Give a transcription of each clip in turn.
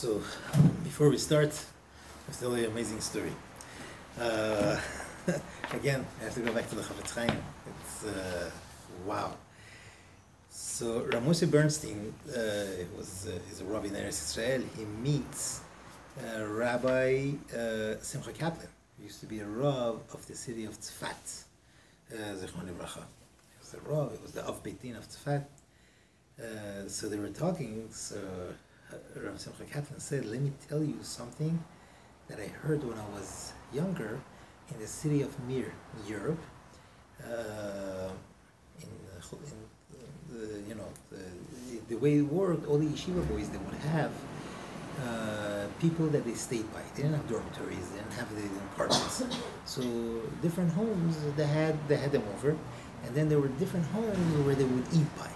So, before we start, it's still an amazing story. Uh, Again, I have to go back to the Chafetz Chaim. It's wow. So, Ramoshe Bernstein is a Rav in Eretz Israel. He meets Rabbi Simcha Kaplan, who used to be a Rav of the city of Tzfat, Zichron Livracha. He was the Rav, he was the Av Beit Din of Tzfat. So they were talking, so Rabbi Simcha Kaplan said, let me tell you something that I heard when I was younger in the city of Mir, in Europe. The way it worked, all the yeshiva boys, they would have people that they stayed by. They didn't have dormitories, they didn't have the apartments. So different homes, they had them over, and then there were different homes where they would eat by.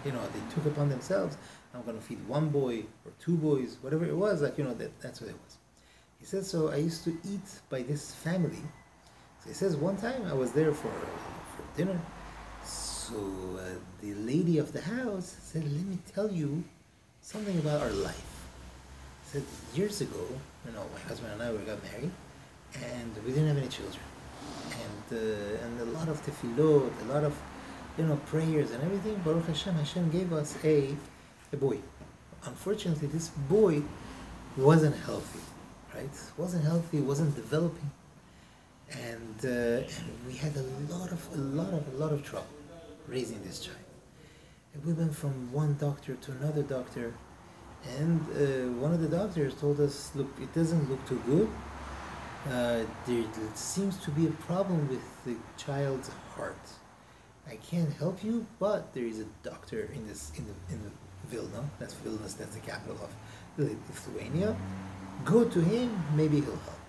They took upon themselves, I'm going to feed one boy or two boys, whatever it was, that's what it was. He says, so I used to eat by this family. So he says, one time I was there for dinner. So the lady of the house said, let me tell you something about our life. He said, years ago, my husband and I got married, and we didn't have any children. And a lot of tefillot, a lot of prayers and everything. Baruch Hashem, Hashem gave us a boy. Unfortunately, this boy wasn't healthy, right? Wasn't healthy, wasn't developing, and we had a lot of trouble raising this child. And we went from one doctor to another doctor, and one of the doctors told us, look, it doesn't look too good. There seems to be a problem with the child's heart. I can't help you, but there is a doctor in the Vilna. That's Vilnius. That's the capital of Lithuania. Go to him. Maybe he'll help.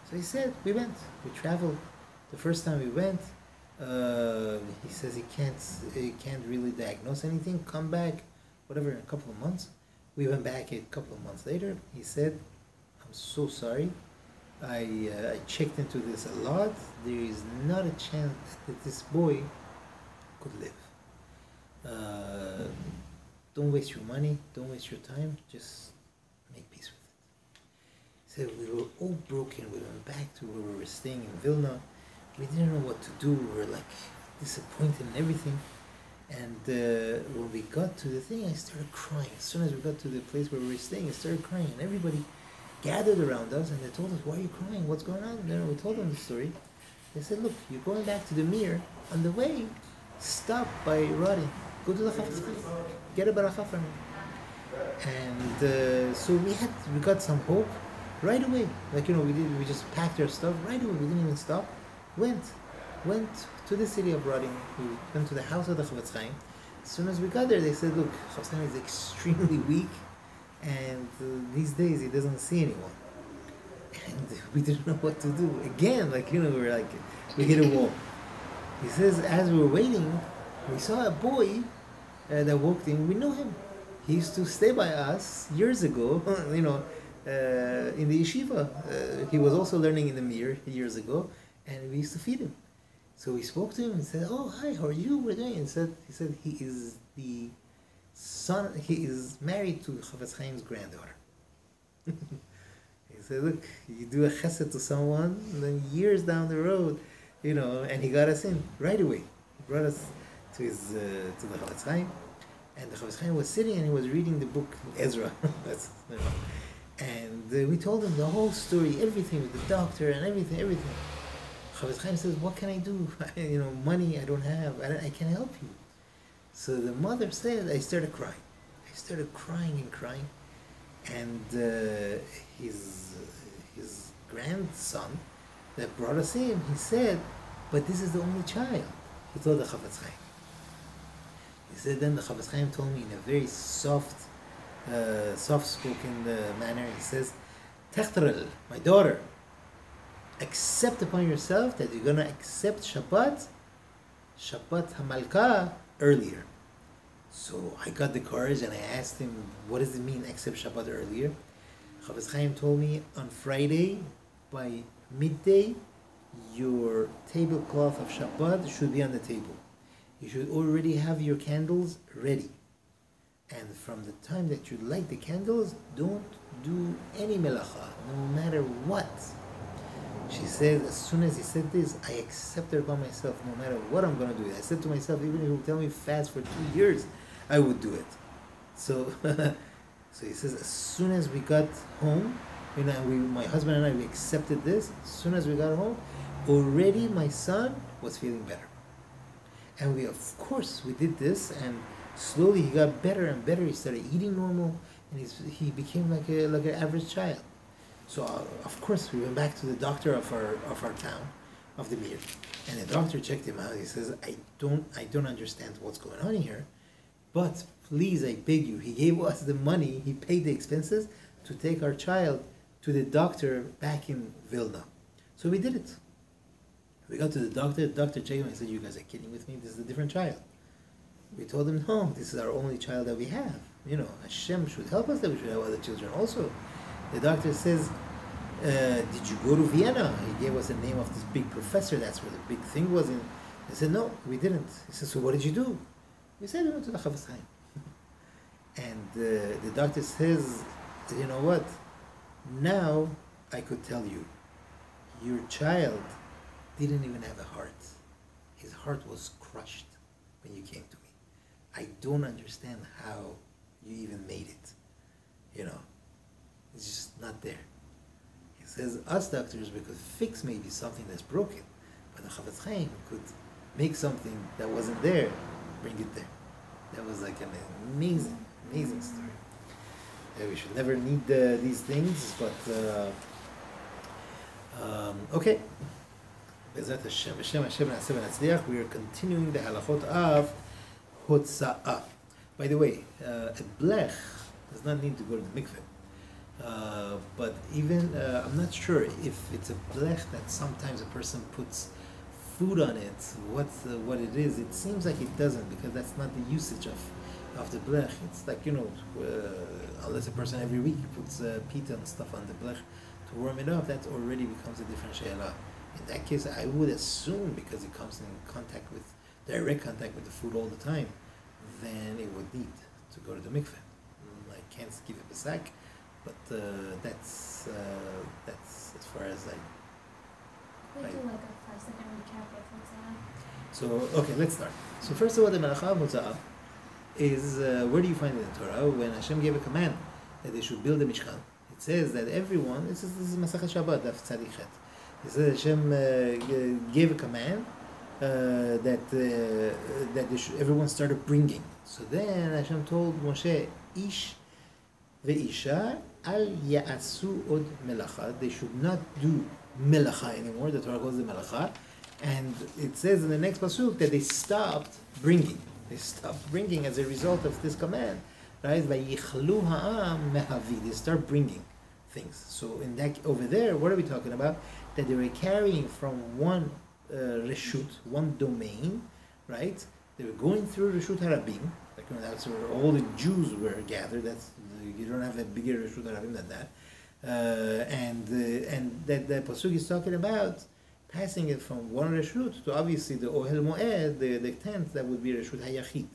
So he said, we went. We traveled. The first time we went, he says he can't really diagnose anything. Come back, whatever, in a couple of months. We went back a couple of months later. He said, I'm so sorry. I checked into this a lot. There is not a chance that this boy could live. Don't waste your money, don't waste your time, just make peace with it. He said, we were all broken. We went back to where we were staying in Vilna. We didn't know what to do. We were disappointed in everything. And when we got to the thing, I started crying. As soon as we got to the place where we were staying, I started crying, and everybody gathered around us, and they told us, why are you crying? What's going on? We told them the story. They said, look, you're going back to the Mir. On the way, stop by Radi. Go to the Chafetz Chaim. Get a baracha from him. And so we got some hope right away. We just packed our stuff right away. We didn't even stop. Went to the city of Radi. We went to the house of the Chafetz Chaim. As soon as we got there, they said, look, Chafetz Chaim is extremely weak, and these days he doesn't see anyone. And we didn't know what to do. Again, we hit a wall. He says, as we were waiting, we saw a boy that walked in. We know him. He used to stay by us years ago, in the yeshiva. He was also learning in the Mir years ago, and we used to feed him. So we spoke to him and said, oh, hi, how are you? What are you doing? And he said he is the son, he is married to Chafetz Chaim's granddaughter. He said, look, you do a chesed to someone, and then years down the road, and he got us in right away. He brought us to the Chafetz Chaim, and the Chafetz Chaim was sitting and he was reading the book Ezra. And we told him the whole story, everything with the doctor and everything. Chafetz Chaim says, what can I do? Money I don't have. I can't help you. So the mother said, I started crying. I started crying. And his grandson that brought us in, he said, but this is the only child. He told the Chafetz Chaim. He said, then the Chafetz Chaim told me in a very soft-spoken manner, he says, Techterel, my daughter, accept upon yourself that you're going to accept Shabbat HaMalka, earlier. So I got the courage and I asked him, what does it mean, accept Shabbat earlier? Chafetz Chaim told me, on Friday, by midday, your tablecloth of Shabbat should be on the table. You should already have your candles ready. And from the time that you light the candles, don't do any melacha, no matter what. She said, as soon as he said this, I accepted upon myself, no matter what I'm going to do. I said to myself, even if he would tell me fast for 2 years, I would do it. So, so he says, as soon as we got home, my husband and I, we accepted this. As soon as we got home, already my son was feeling better. And we, of course, we did this, and slowly he got better and better. He started eating normal, and he became like an average child. So of course we went back to the doctor of our town, of the Mir, and the doctor checked him out. He says, I don't understand what's going on here, but please, I beg you. He gave us the money. He paid the expenses to take our child to the doctor back in Vilna. So we did it. We got to the doctor checked him and said, you guys are kidding with me? This is a different child. We told him, no, this is our only child that we have. Hashem should help us that we should have other children also. The doctor says, did you go to Vienna? He gave us the name of this big professor. That's where the big thing was. And they said, no, we didn't. He said, so what did you do? We said, we went to the Chafetz Chaim. And the doctor says, you know what? Now I could tell you, your child didn't even have a heart. His heart was crushed when you came to me. I don't understand how you even made it. It's just not there. He says, us doctors, we could fix maybe something that's broken, but the Chafetz Chaim could make something that wasn't there, bring it there. That was like an amazing, amazing story. We should never need these things, but okay. Bezrat Hashem, we are continuing the halachot of Hosa'a. By the way, a blech does not need to go to the mikveh. But even, I'm not sure if it's a blech that sometimes a person puts food on it, what it is. It seems like it doesn't, because that's not the usage of the blech. It's like, unless a person every week puts pita and stuff on the blech to warm it up, that already becomes a different she'elah. In that case, I would assume, because it comes in direct contact with the food all the time, then it would need to go to the mikveh. I can't give it a sack, but that's as far as We do like a 5-second recap of Hosa'a. So, okay, let's start. So first of all, the Melacha of Hosa'a is, where do you find it in the Torah? When Hashem gave a command that they should build a Mishkan. It says that everyone, this is Masachet Shabbat, Daf Tzadik Chet. It says Hashem gave a command that everyone started bringing. So then Hashem told Moshe, Ish ve'isha al ya'asu od melacha. They should not do melacha anymore. The Torah calls it melacha. And it says in the next pasuk that they stopped bringing. They stopped bringing as a result of this command. Right? Vayichlu ha'am mehavi. They start bringing things. So in that over there, what are we talking about? That they were carrying from one reshut, one domain, right? They were going through reshut harabim. Like, that's where all the Jews were gathered. You don't have a bigger reshut harabim than that. And that the pasuk is talking about passing it from one reshut to obviously the ohel moed, the tent that would be reshut hayachid,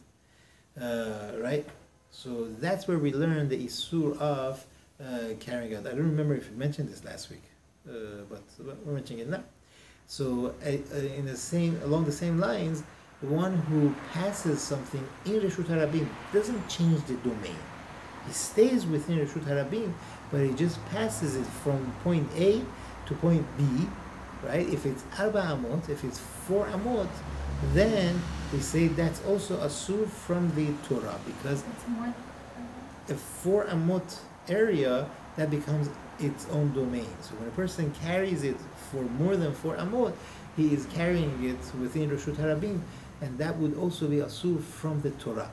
right? So that's where we learn the isur of carrying out. I don't remember if you mentioned this last week, but we're mentioning it now. So along the same lines, the one who passes something in Reshut Harabim doesn't change the domain. He stays within Reshut Harabim, but he just passes it from point A to point B, right? If it's Arba Amot, if it's 4 Amot, then we say that's also asur from the Torah, because It's more a 4 Amot area, that becomes its own domain. So when a person carries it for more than 4 Amot, he is carrying it within Reshut Harabim, and that would also be asur from the Torah.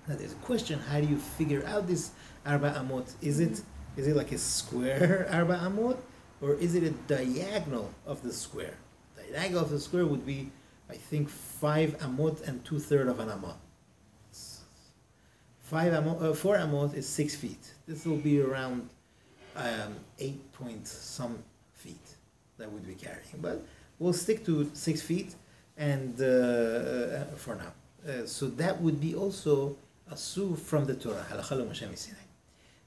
Now there's a question, how do you figure out this Arba Amot? Is it like a square Arba Amot, or is it a diagonal of the square? The diagonal of the square would be, I think, 5 Amot and 2/3 of an Amot. 4 Amot is 6 feet. This will be around 8 point some feet that would be carrying, but we'll stick to 6 feet and for now. So that would be also asur from the Torah. Halacha lo Moshe Sinai.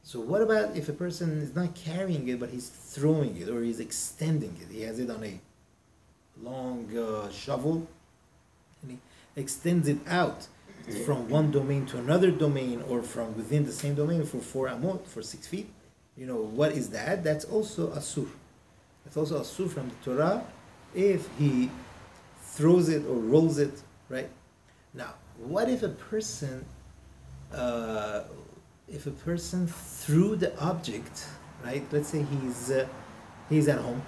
So what about if a person is not carrying it, but he's throwing it or he's extending it? He has it on a long shovel, and he extends it out from one domain to another domain, or from within the same domain for 4 amot, for 6 feet. What is that? That's also asur. That's also asur from the Torah if he throws it or rolls it, right? Now, what if a person threw the object, right? Let's say he's at home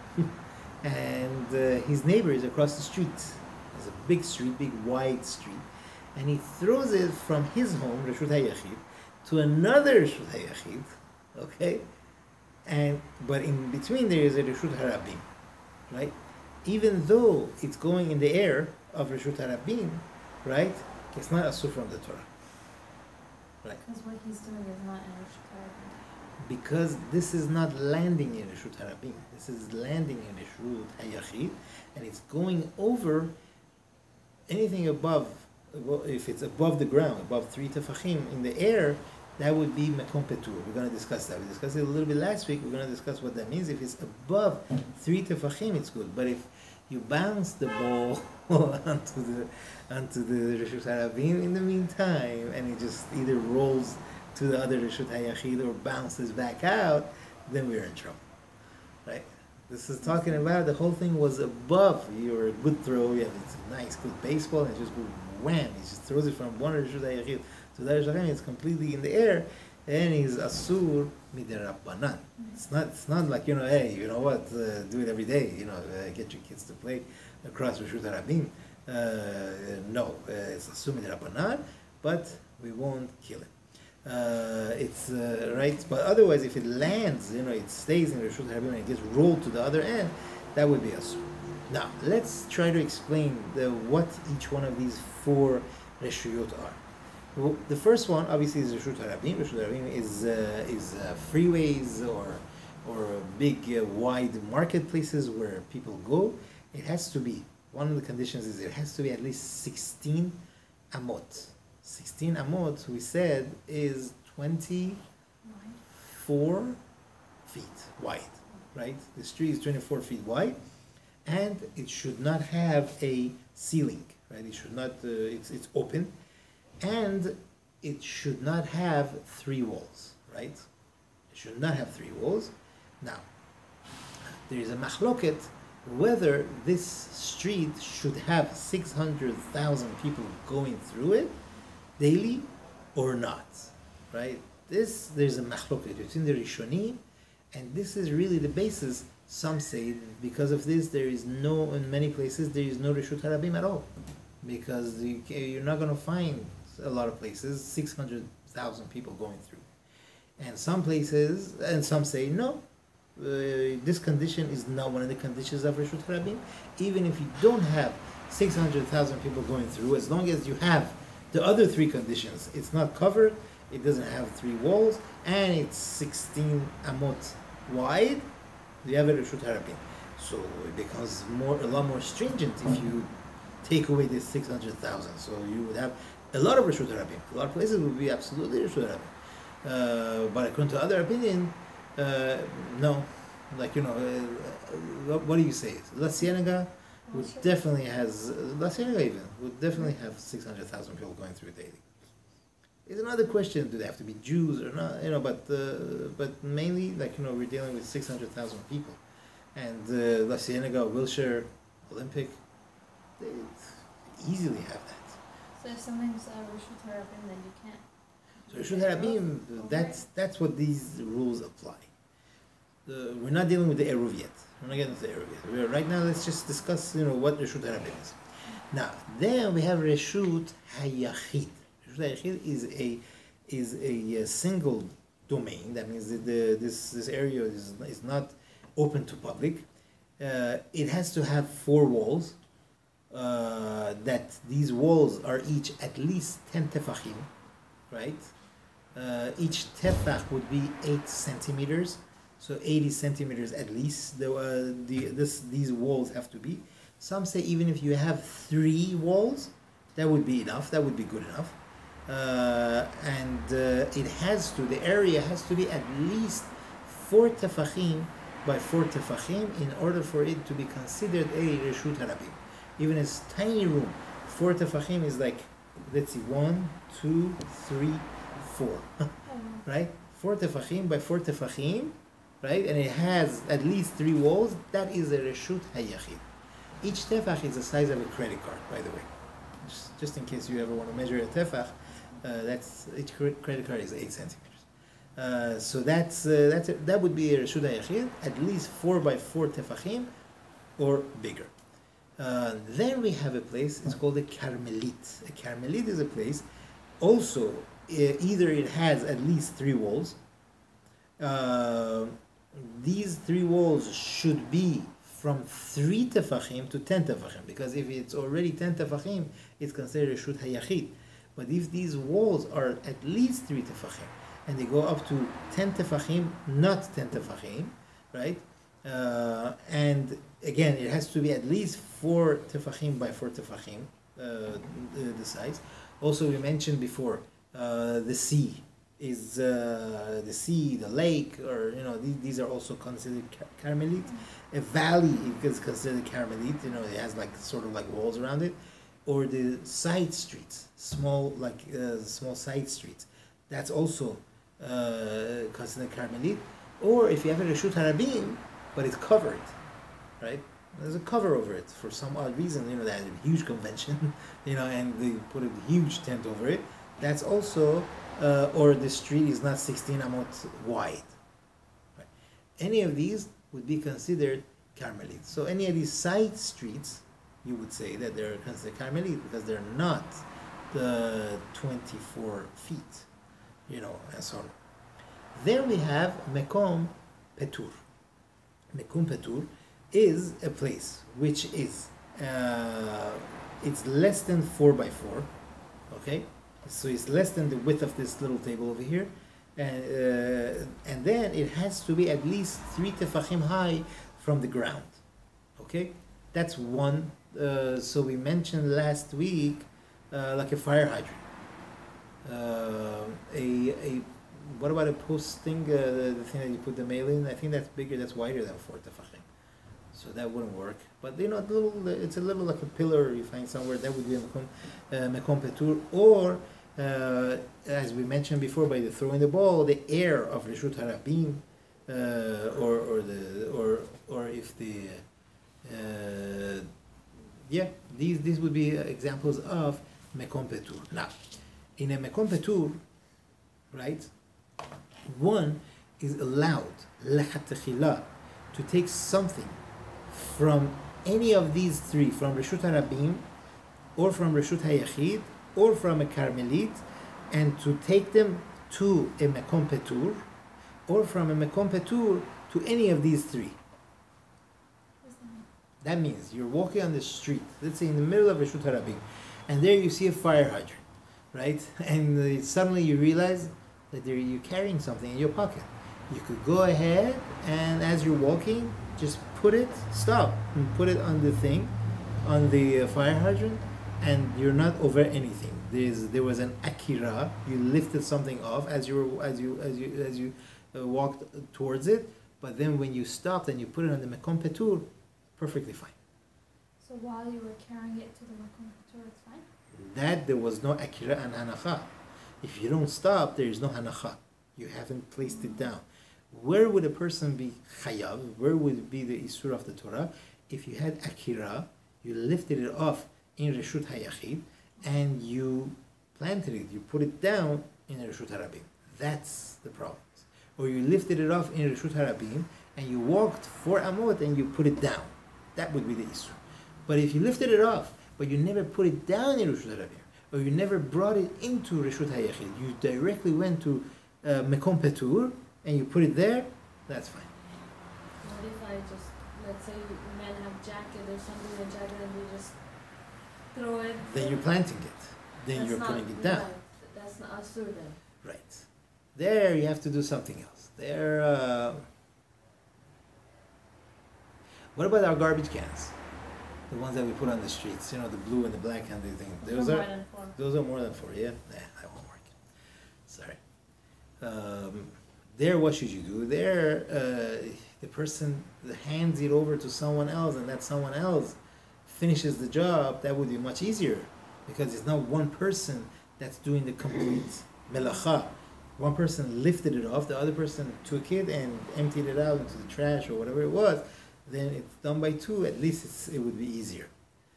and his neighbor is across the street. It's a big street, big wide street, and he throws it from his home, Reshut HaYachid, to another Reshut HaYachid, okay? But in between there is a Reshut HaRabim, right? Even though it's going in the air of Reshut HaRabim, right? It's not asur from the Torah. Right. Because what he's doing is not in Reshut HaRabim. Because this is not landing in Reshut HaRabim. This is landing in Reshut HaYachid, and it's going over anything above. If it's above the ground, above 3 tefachim in the air, that would be Mekom Petur. We're going to discuss that. We discussed it a little bit last week. We're going to discuss what that means. If it's above 3 tefachim, it's good. But if you bounce the ball onto the Reshut HaRabim in the meantime, and it just either rolls to the other Reshut HaYachid or bounces back out, then we're in trouble, right? This is talking about the whole thing was above your good throw. You have it's a nice, good baseball, and it just goes wham! He just throws it from one Reshut HaYachid to the other Reshut HaYachid. It's completely in the air, and he's asur miderabbanan. It's not like hey, you know what? Do it every day. Get your kids to play across Reshut HaRabim. No, it's asur miderabbanan, but we won't kill it. It's right, but otherwise, if it lands, it stays in Reshut HaRabim and it gets rolled to the other end, that would be asur. Now, let's try to explain what each one of these 4 reshuyot are. Well, the first one, obviously, is Reshut HaRabim. Reshut HaRabim is freeways or big, wide marketplaces where people go. It has to be, one of the conditions is it has to be at least 16 amot. 16 amot, we said, is 24 feet wide, right? The street is 24 feet wide, and it should not have a ceiling, right? It should not, it's open, and it should not have 3 walls, right? It should not have 3 walls. Now, there is a machloket whether this street should have 600,000 people going through it daily or not, right? There's a machloket between the Rishonim, and this is really the basis. Some say because of this, in many places, there is no Reshut HaRabim at all, because you're not going to find a lot of places 600,000 people going through. And some places, and some say no, this condition is not one of the conditions of Reshut HaRabim. Even if you don't have 600,000 people going through, as long as you have the other 3 conditions, it's not covered, it doesn't have 3 walls, and it's 16 amot wide, you have a Reshut HaRabim. So it becomes a lot more stringent if you take away this 600,000. So you would have a lot of Reshut HaRabim. A lot of places would be absolutely Reshut HaRabim. But according to other opinion, no. What do you say? La Cienega would definitely have 600,000 people going through daily. It's another question: do they have to be Jews or not? But mainly, we're dealing with 600,000 people, and La Cienega, Wilshire, Olympic, they easily have that. So if something's Reshut HaRabim, then you can't. So Reshut HaRabim, that's what these rules apply. We're not dealing with the Eruv yet. We're not getting to the Eruv yet. Right now, let's just discuss, what Reshut HaRabim is. Now, then we have Reshut HaYachid. Reshut HaYachid is a single domain. That means that this area is not open to public. It has to have 4 walls. That these walls are each at least 10 tefachim, right? Each tefach would be 8 centimeters. So 80 centimeters at least. These walls have to be. Some say even if you have 3 walls, that would be enough. That would be good enough. It has to, the area has to be at least 4 tefachim by 4 tefachim in order for it to be considered a Reshut Harabim. Even a tiny room, 4 tefachim is like, let's see, 1, 2, 3, 4, right? 4 tefachim by 4 tefachim, right? And it has at least 3 walls. That is a Reshut Hayachid. Each tefach is the size of a credit card, by the way. Just in case you ever want to measure a tefach, each credit card is 8 centimeters. So that would be a Reshut Hayachid, at least 4 by 4 tefachim or bigger. Then we have a place, it's called a Carmelit. A Carmelit is a place, also, either it has at least 3 walls. These 3 walls should be from 3 tefachim to 10 tefachim, because if it's already 10 tefachim, it's considered Reshut Hayachid. But if these walls are at least 3 tefachim, and they go up to 10 tefachim, not 10 tefachim, right? And again, it has to be at least 4 tefachim by 4 tefachim, the size. Also, we mentioned before, the sea is the sea, the lake, or these are also considered Carmelit. A valley is considered Carmelit. It has like sort of like walls around it, or the side streets, small side streets. That's also considered Carmelit. Or if you have a Reshut Harabim, but it's covered, right? There's a cover over it for some odd reason. They had a huge convention, and they put a huge tent over it. That's also, or the street is not 16 amot wide. Right? Any of these would be considered Carmelit. So any of these side streets, you would say that they're considered Carmelit because they're not the 24 feet, and so on. Then we have Mekom Petur. Mekom Petur is a place which is, it's less than 4 by 4, okay? So it's less than the width of this little table over here, and then it has to be at least 3 tefachim high from the ground, okay? That's one. So we mentioned last week, like a fire hydrant. What about a post thing, the thing that you put the mail in? I think that's bigger, that's wider than 4 tefachim. So that wouldn't work. But it's a little like a pillar you find somewhere. That would be a Mekom Petur. Or, as we mentioned before, by the throwing the ball, the air of Reshut Harabim, or if the these would be examples of Mekom Petur. Now, in a Mekom Petur, right, one is allowed lechatechila to take something from any of these 3, from Reshut Harabim, or from Reshut Hayachid, or from a Carmelit, and to take them to a Mekom Petur, or from a Mekom Petur to any of these 3. That means you're walking on the street, let's say in the middle of Reshut Harabim, and there you see a fire hydrant, right? And suddenly you realize that you're carrying something in your pocket. You could go ahead and as you're walking, just stop and put it on the thing, on the fire hydrant, and you're not over anything. There was an akira. You lifted something off as you walked towards it, but then when you stopped and you put it on the Mekom Petur, perfectly fine. So while you were carrying it to the Mekom Petur, it's fine? That there was no akira and hanacha. If you don't stop, there is no hanacha. You haven't placed it down. Where would a person be chayav? Where would be the isur of the Torah? If you had akira, you lifted it off in Reshut Hayachid, and you planted it, you put it down in Reshut Harabim. That's the problem. Or you lifted it off in Reshut Harabim, and you walked 4 amot and you put it down. That would be the isur. But if you lifted it off, but you never put it down in Reshut Harabim, or you never brought it into Reshut Hayachid, you directly went to Mekom Petur, and you put it there, that's fine. What if I just, let's say men have jacket or something in a jacket and they just throw it? Then you're planting it. Then you're putting it down. Right. That's not asur then. Right. There you have to do something else. There. What about our garbage cans? The ones that we put on the streets, the blue and the black and the thing. Those are more than 4. Yeah, that won't sorry. There, what should you do? There, the person hands it over to someone else, and that someone else finishes the job. That would be much easier, because it's not one person that's doing the complete melacha. One person lifted it off, the other person took it and emptied it out into the trash or whatever it was. Then it's done by two. At least it would be easier.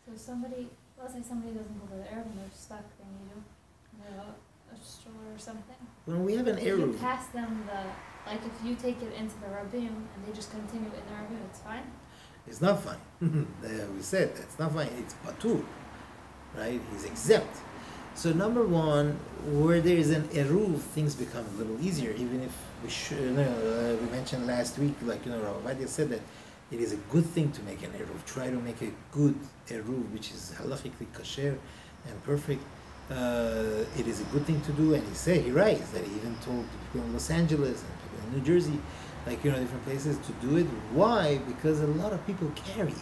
So somebody, let's say somebody doesn't go to the Eruv and they're stuck, they need a stroller or something. When we have an If Eruv, you pass them like if you take it into the Rabbim and they just continue in the Rabbim, it's fine? it's not fine. We said that's not fine. It's patur, right? He's exempt. So number one, where there is an eruv, things become a little easier. Even if we mentioned last week, like Rav Ovadia said that it is a good thing to make an eruv. Try to make a good eruv, which is halachically kasher and perfect. It is a good thing to do, and he writes that he even told people in Los Angeles and people in New Jersey, like different places, to do it. Why? Because a lot of people carry.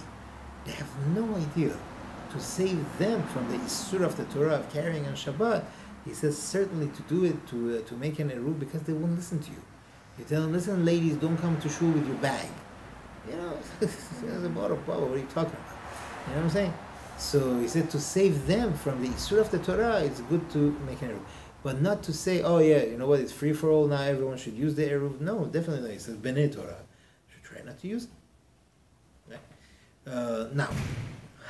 They have no idea. To save them from the Isur of the Torah of carrying on Shabbat, he says certainly to do it, to make an eruv, because they won't listen to you. You tell them, listen, ladies, don't come to shul with your bag. There's a bottle of bubble. What are you talking about? You know what I'm saying? So he said to save them from the Isur of the Torah, it's good to make an eruv. But not to say, oh yeah, you know what, it's free for all now, everyone should use the eruv. No, definitely not. He says, B'nai Torah. You should try not to use it. Right? Now,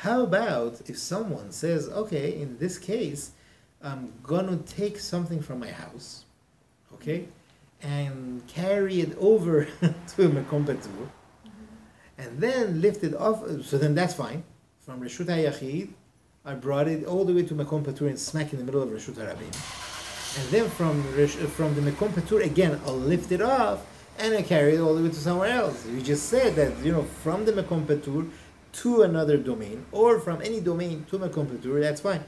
how about if someone says, okay, in this case, I'm gonna take something from my house, okay, and carry it over to a Mekom Patur, and then lift it off, so then that's fine. From Reshut HaYachid, I brought it all the way to Mekom Patur and smack in the middle of Reshut HaRabim. And then from the Mekom Patur, again, I'll lift it off, and I carry it all the way to somewhere else. You just said that, from the Mekom Patur to another domain, or from any domain to Mekom Patur, that's fine.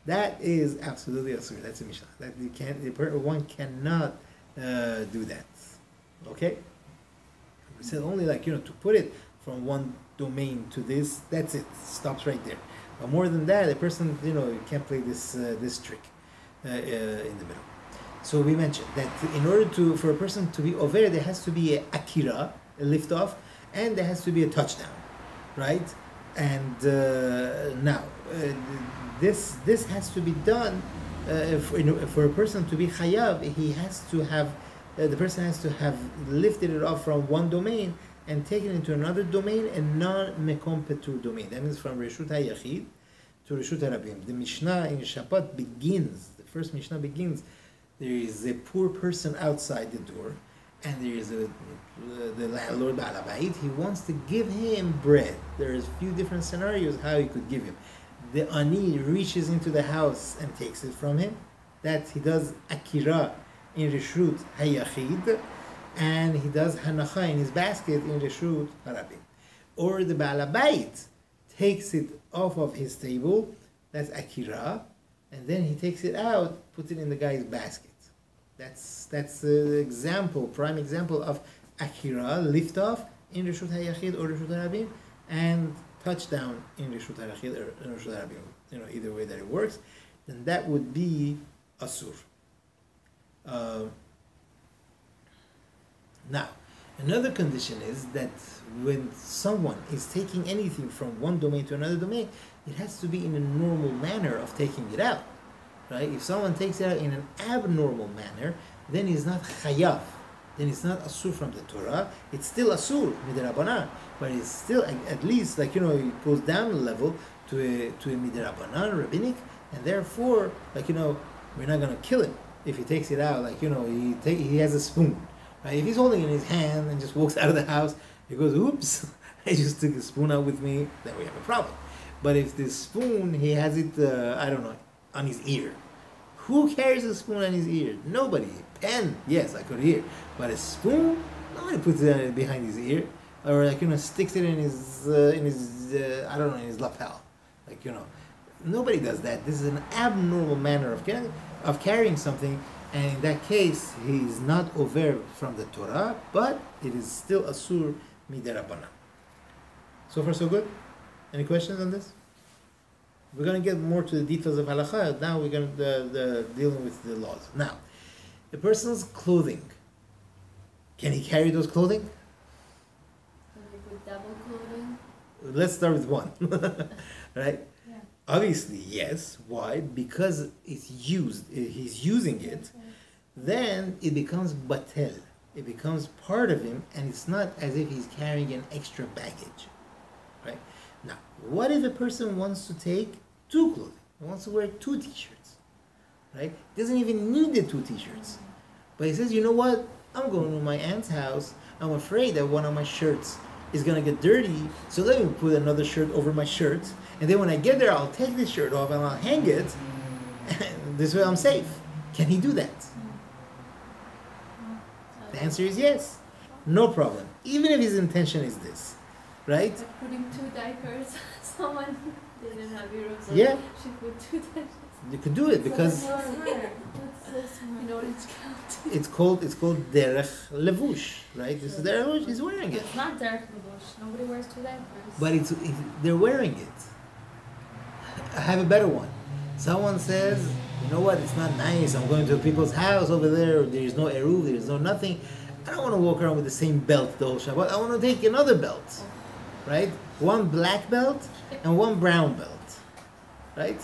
That is absolutely asur. That's a Mishnah. That you can't. One cannot do that. Okay. We said only to put it from one domain to this. That's it. Stops right there. But more than that, a person you can't play this trick in the middle. So we mentioned that in order for a person to be over, there has to be a akira, a lift off, and there has to be a touchdown. Right, and now this has to be done. For a person to be chayav, he has to have the person has to have lifted it off from one domain and taken it into another domain, and non-mekom patur domain. That means from Reshut HaYachid to Reshut HaRabim. The Mishnah in Shabbat begins. The first Mishnah begins. There is a poor person outside the door, and there is the landlord, Ba'al Bayit. He wants to give him bread. There's a few different scenarios how he could give him. The ani reaches into the house and takes it from him. That he does akira in Reshut HaYachid, and he does hanacha in his basket in Reshut HaRabim. Or the Ba'al Bayit takes it off of his table. That's akira, and then he takes it out, puts it in the guy's basket. That's the prime example of akira, lift off in Reshut HaYachid or Reshut HaRabim, and touchdown in Reshut HaYachid or Reshut HaRabim. Either way that it works, then that would be asur. Now, another condition is that when someone is taking anything from one domain to another domain, it has to be in a normal manner of taking it out. Right? If someone takes it out in an abnormal manner, then he's not chayav. Then it's not asur from the Torah. It's still asur midirabanan, but it's still at least it goes down a level to a midirabanan rabbinic, and therefore we're not gonna kill him if he takes it out. He has a spoon. Right? If he's holding it in his hand and just walks out of the house, he goes, "Oops, I just took a spoon out with me." Then we have a problem. But if the spoon he has it, on his ear. Who carries a spoon on his ear? Nobody. Pen, yes, I could hear. But a spoon, nobody puts it behind his ear, or sticks it in his in his lapel. Nobody does that. This is an abnormal manner of carrying something, and in that case, he is not over from the Torah, but it is still asur midirabanan. So far, so good. Any questions on this? We're going to get more to the details of halacha. Now we're going to dealing with the laws. Now, A person's clothing. Can he carry those clothing? Like with double clothing. Let's start with one. Right? Yeah. Obviously, yes. Why? Because it's used. He's using it. Then it becomes batel. It becomes part of him, and it's not as if he's carrying an extra baggage. Right? Now, what if a person wants to take two clothing? He wants to wear two t-shirts. Right? Doesn't even need the two t-shirts. But he says, you know what? I'm going to my aunt's house. I'm afraid that one of my shirts is going to get dirty, so let me put another shirt over my shirt. And then when I get there, I'll take this shirt off and I'll hang it. And this way I'm safe. Can he do that? The answer is yes. No problem. Even if his intention is this. Right? Like putting two diapers. Someone didn't have Europe, so Yeah. she put two diapers. You could do it because That's so smart. In order to count. it's called derech levush, right? This is derech levush. He's wearing it, It's not Derek Lebush. Nobody wears two diapers. but they're wearing it. I have a better one. Someone says, you know what? It's not nice. I'm going to people's house over there. There's no eruv. There's no nothing. I don't want to walk around with the same belt the whole Shabbat. I want to take another belt, right? One black belt and one brown belt, right?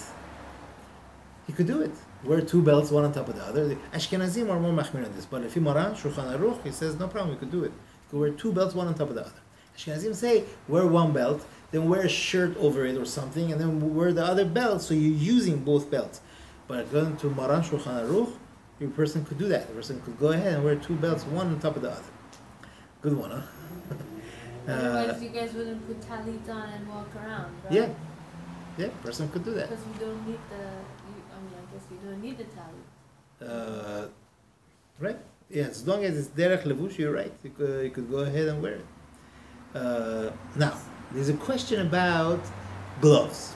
He could do it. Wear two belts, one on top of the other. The Ashkenazim are more machmir on this, but if you Maran, Shulchan Aruch, he says no problem, you could do it. You could wear two belts, one on top of the other. Ashkenazim say wear one belt, then wear a shirt over it or something, and then wear the other belt, so you're using both belts. But according to Maran, Shulchan Aruch, your person could do that. The person could go ahead and wear two belts, one on top of the other. Good one, huh? Otherwise, you guys wouldn't put talit on and walk around, right? Yeah, yeah, person could do that. Because you don't need I guess you don't need the talit. Right? Yeah, as long as it's derech levush, you're right. You could go ahead and wear it. Now, there's a question about gloves.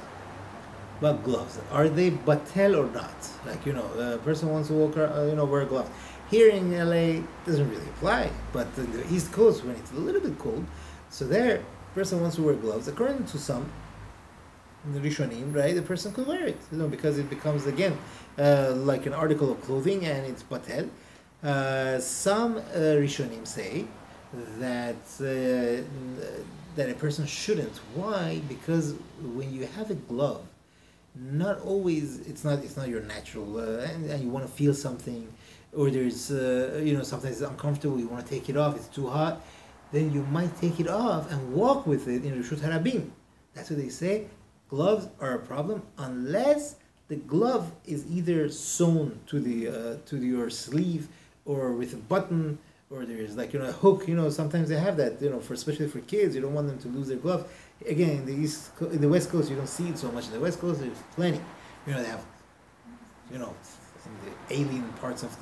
About gloves. Are they batel or not? Like, a person wants to walk around, wear gloves. Here in LA, it doesn't really apply. But in the East Coast, when it's a little bit cold, so there, person wants to wear gloves. According to some, the Rishonim, right, the person could wear it, because it becomes, again, like an article of clothing, and it's batel. Some Rishonim say that a person shouldn't. Why? Because when you have a glove, not always it's not your natural, and you want to feel something, or there's sometimes it's uncomfortable. You want to take it off. It's too hot. Then you might take it off and walk with it in Rishut Harabim. That's what they say. Gloves are a problem unless the glove is either sewn to your sleeve or with a button, or there's a hook. Sometimes they have that. Especially for kids, you don't want them to lose their gloves. Again, in the West Coast, you don't see it so much. In the West Coast, there's plenty. They have, in the alien parts of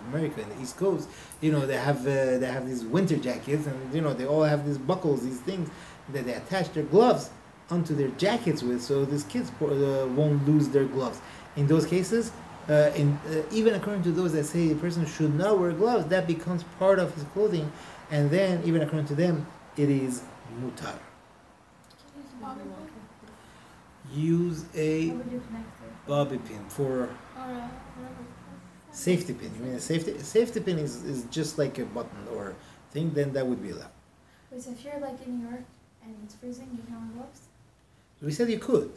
America, in the East Coast, they have these winter jackets, and they all have these buckles, these things that they attach their gloves onto their jackets with, so these kids won't lose their gloves. In those cases, even according to those that say the person should not wear gloves, that becomes part of his clothing, and then even according to them, it is mutar. Use a bobby pin for safety pin. You mean a safety pin is just like a button or thing, then that would be allowed. So if you're in New York and it's freezing, you can wear gloves? We said you could.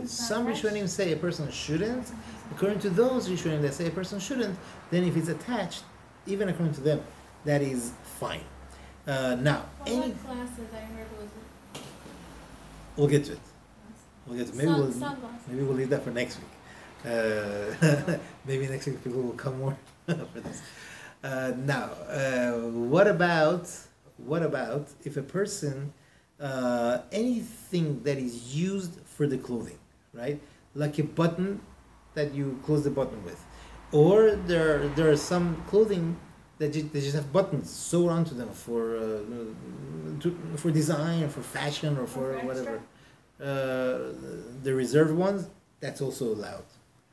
Some Rishonim say a person shouldn't. According to those Rishonim that say a person shouldn't, then if it's attached, even according to them, that is fine. Now, What classes I heard was it? We'll get to it. Sunglasses. Maybe we'll leave that for next week. Maybe next week people will come more for this. Now, what about if a person, anything that is used for the clothing, right? Like a button that you close the button with, or there are some clothing that they just have buttons sewed onto them for design or for fashion or for whatever. The reserved ones, that's also allowed,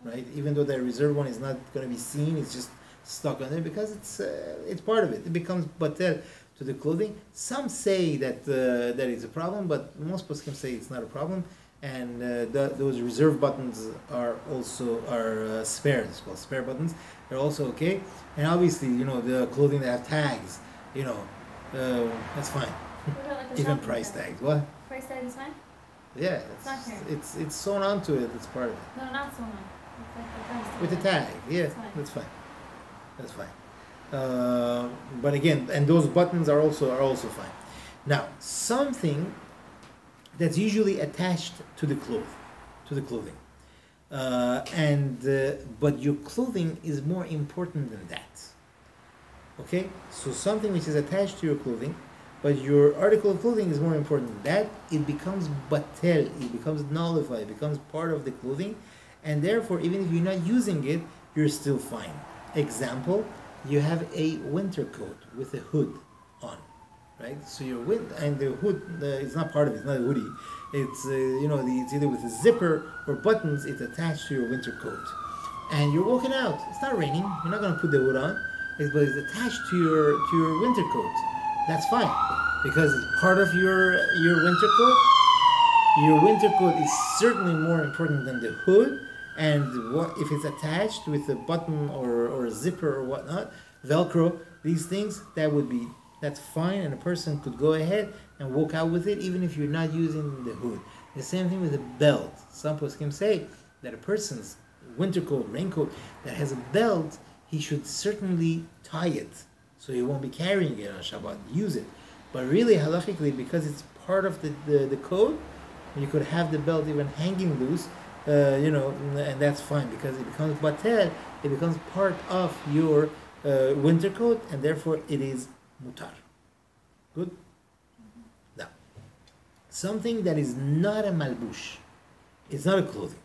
right? Even though the reserved one is not going to be seen, it's just stuck on there because it's part of it. It becomes batel to the clothing. Some say that that is a problem, but most poskim say it's not a problem. and those reserve buttons are also spare. It's called spare buttons. They're also okay. And obviously, the clothing that have tags, that's fine. What about like a Even shopping price cart? tags. What? Price tag is fine? Yeah, not fair. it's sewn onto it. It's part of it. No, not so much. It's like the price tag. With the tag, yeah, That's fine. that's fine. That's fine. But again, and those buttons are also fine. Now, something that's usually attached to the clothing, but your clothing is more important than that. Okay, so something which is attached to your clothing, but your article of clothing is more important than that. It becomes batel, it becomes nullified, it becomes part of the clothing, and therefore, even if you're not using it, you're still fine. Example, you have a winter coat with a hood on, right? So your and the hood it's not part of it. It's not a hoodie. It's it's either with a zipper or buttons. It's attached to your winter coat, and you're walking out. It's not raining. You're not going to put the hood on, but it's attached to your winter coat. That's fine because it's part of your winter coat. Your winter coat is certainly more important than the hood. And what if it's attached with a button or a zipper or whatnot, Velcro, these things, that's fine, and a person could go ahead and walk out with it even if you're not using the hood. The same thing with a belt. Some poskim say that a person's winter coat, raincoat that has a belt, he should certainly tie it so he won't be carrying it on Shabbat. Use it. But really, halachically, because it's part of the coat, you could have the belt even hanging loose. And that's fine because it becomes batel, it becomes part of your winter coat, and therefore it is mutar. Good? Now, something that is not a malbush, it's not a clothing,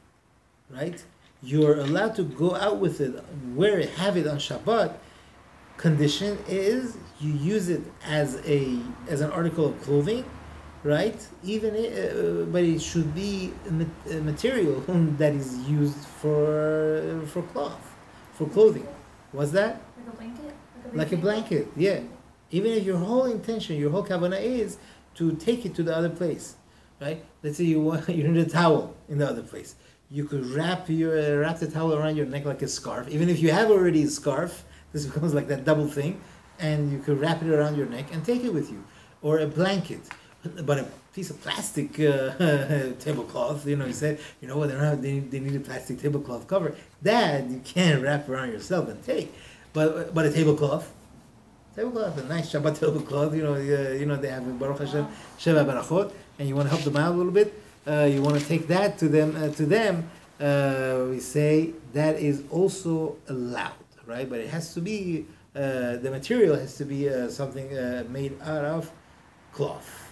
right? You're allowed to go out with it, wear it, have it on Shabbat. Condition is you use it as an article of clothing, right? But it should be a material that is used for cloth, for clothing. What's that? Like a blanket? Like a blanket, yeah. Even if your whole intention, your whole kavanah is to take it to the other place, right? Let's say you need a towel in the other place. You could wrap the towel around your neck like a scarf. Even if you have already a scarf, this becomes like that double thing, and you could wrap it around your neck and take it with you, or a blanket. But a piece of plastic tablecloth, you said, you know what, they need a plastic tablecloth cover. That you can't wrap around yourself and take. But a tablecloth, a nice Shabbat tablecloth, they have a Baruch Hashem Sheva Barachot, and you want to help them out a little bit, you want to take that to them, we say that is also allowed, right? But it has to be, the material has to be something made out of cloth.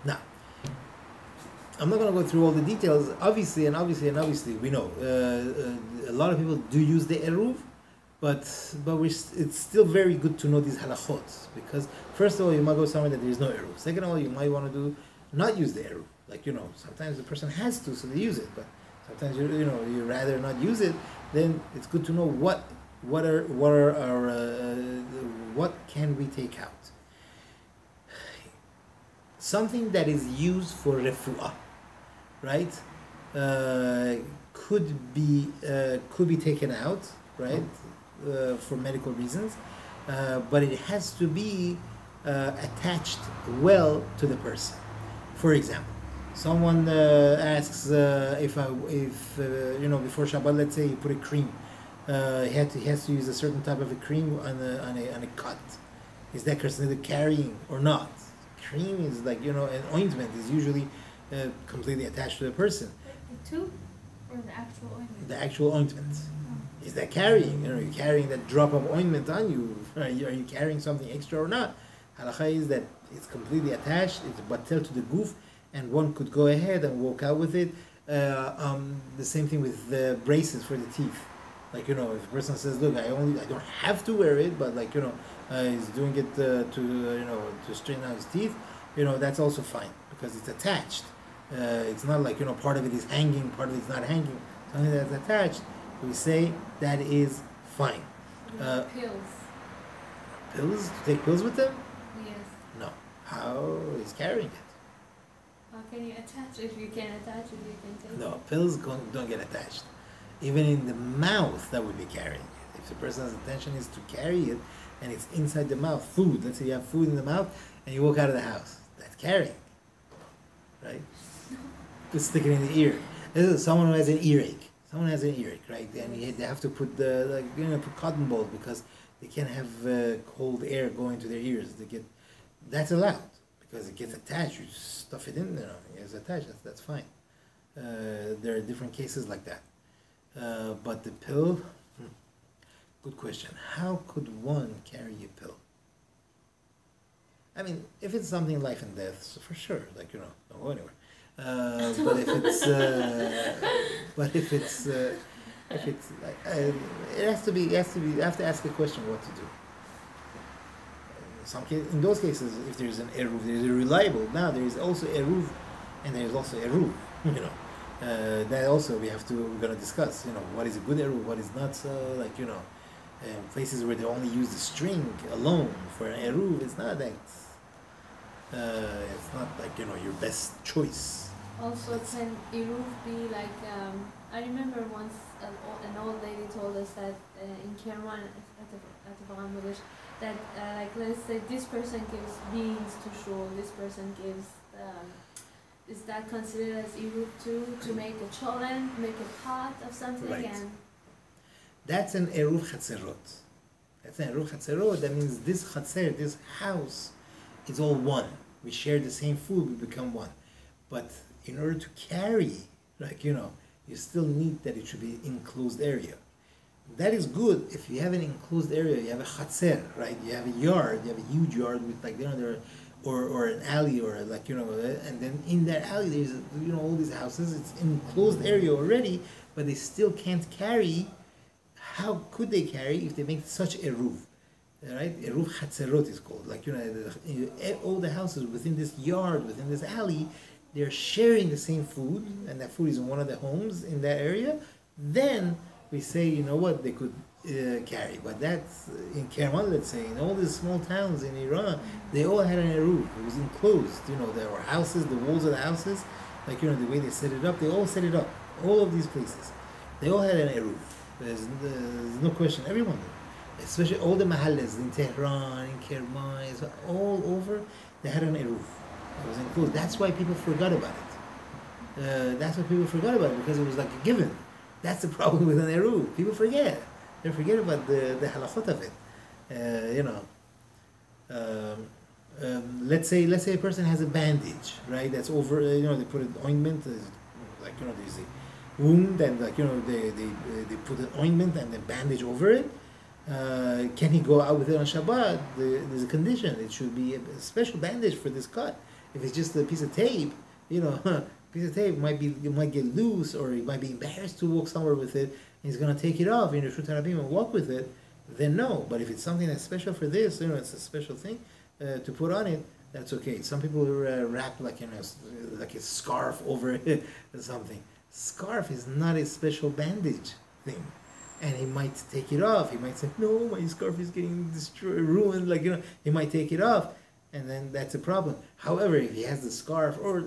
Now, I'm not going to go through all the details. Obviously, we know a lot of people do use the eruv, but it's still very good to know these halachot, because first of all, you might go somewhere that there is no eruv. Second of all, you might want to not use the eruv. Like sometimes the person has to, so they use it. But sometimes you rather not use it. Then it's good to know what can we take out. Something that is used for refuah, right? Could be taken out, right? For medical reasons, but it has to be attached well to the person. For example, someone asks if before Shabbat, let's say you put a cream, he has to use a certain type of a cream on a cut. Is that considered carrying or not? Cream is like, an ointment is usually completely attached to the person. Like the tube or the actual ointment? The actual ointment. Oh. Is that carrying? Are you carrying that drop of ointment on you? Are you carrying something extra or not? Halacha is that it's completely attached, it's batel to the goof, and one could go ahead and walk out with it. The same thing with the braces for the teeth. Like, if a person says, look, I don't have to wear it, but he's doing it to straighten out his teeth, that's also fine because it's attached. It's not like, part of it is hanging, part of it is not hanging. Something that's attached, we say that is fine. Pills. Pills? To take pills with them? Yes. No. How is carrying it? How can you attach? If you can attach it, you can take No, it. pills don't get attached. Even in the mouth, that would be carrying it. If the person's intention is to carry it and it's inside the mouth, food, let's say you have food in the mouth and you walk out of the house, that's carrying, right? Just stick it in the ear. This is someone who has an earache. Someone has an earache, right? And they have to put put cotton balls because they can't have cold air going to their ears. That's allowed because it gets attached. You stuff it in there, it's attached. That's fine. There are different cases like that. But the pill, good question. How could one carry a pill? I mean, if it's something life and death, so for sure, don't go anywhere. But if it's it has to be. You have to ask the question what to do. In those cases, if there's an eruv, there's a reliable. Now there is also eruv, and there is also eruv. That also we're gonna discuss. What is a good eruv, what is not. So places where they only use the string alone for an eruv, it's not that. It's not your best choice. Also, can eruv be like? I remember once an old lady told us that in Kerman at the Bangladesh that let's say this person gives beans to shul, this person gives. Is that considered as eruv too? To make a cholent, make a pot of something, right. And that's an eruv chatzerot. That's an eruv chatzerot. That means this chatzer, this house, is all one. We share the same food. We become one. But in order to carry, you still need that it should be enclosed area. That is good if you have an enclosed area. You have a chatzer, right? You have a yard. You have a huge yard with or an alley and then in that alley there's all these houses. It's enclosed area already, but they still can't carry. How could they carry if they make such a roof? Right? Eruv chatzerot is called. All the houses within this yard, within this alley, they're sharing the same food, and that food is in one of the homes in that area. Then we say, they could carry. But that's in Kerman, let's say, in all these small towns in Iran, they all had an eruv. It was enclosed. There were houses, the walls of the houses, the way they set it up, they all set it up. All of these places, they all had an eruv. There's no question. Everyone did. Especially all the mahalles in Tehran, in Kerman, all over, they had an eruv. It was enclosed. That's why people forgot about it. Because it was like a given. That's the problem with an eruv. People forget. They forget about the halachot of it. Let's say a person has a bandage, right? That's over. They put an ointment. There's a wound, and they put an ointment and a bandage over it. Can he go out with it on Shabbat? There's a condition. It should be a special bandage for this cut. If it's just a piece of tape, piece of tape might get loose, or he might be embarrassed to walk somewhere with it. And he's going to take it off in the Shut Harabim and walk with it. Then no. But if it's something that's special for this, it's a special thing to put on it. That's okay. Some people wrap like a scarf over it or something. Scarf is not a special bandage thing. And he might take it off. He might say, no, my scarf is getting destroyed, ruined. He might take it off. And then that's a problem. However, if he has the scarf or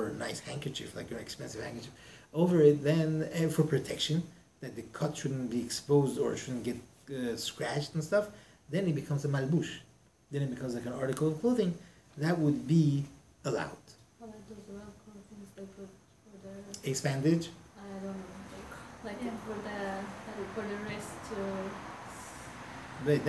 a nice handkerchief, an expensive handkerchief, over it, then for protection, that the cut shouldn't be exposed or shouldn't get scratched and stuff, then it becomes a malbush. Then it becomes like an article of clothing. That would be allowed. What are those well-called things they put for the... Ace bandage? I don't know. For the wrist to... But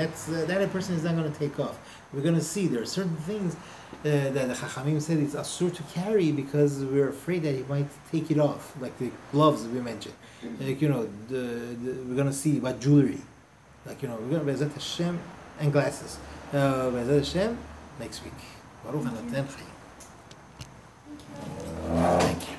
that a person is not going to take off. We're going to see there are certain things that the Chachamim said it's asur to carry because we're afraid that he might take it off, like the gloves we mentioned. We're going to see about jewelry. We're going to Be'ezat Hashem and glasses. Be'ezat Hashem next week. Baruch Hanaten Chayim. Thank you.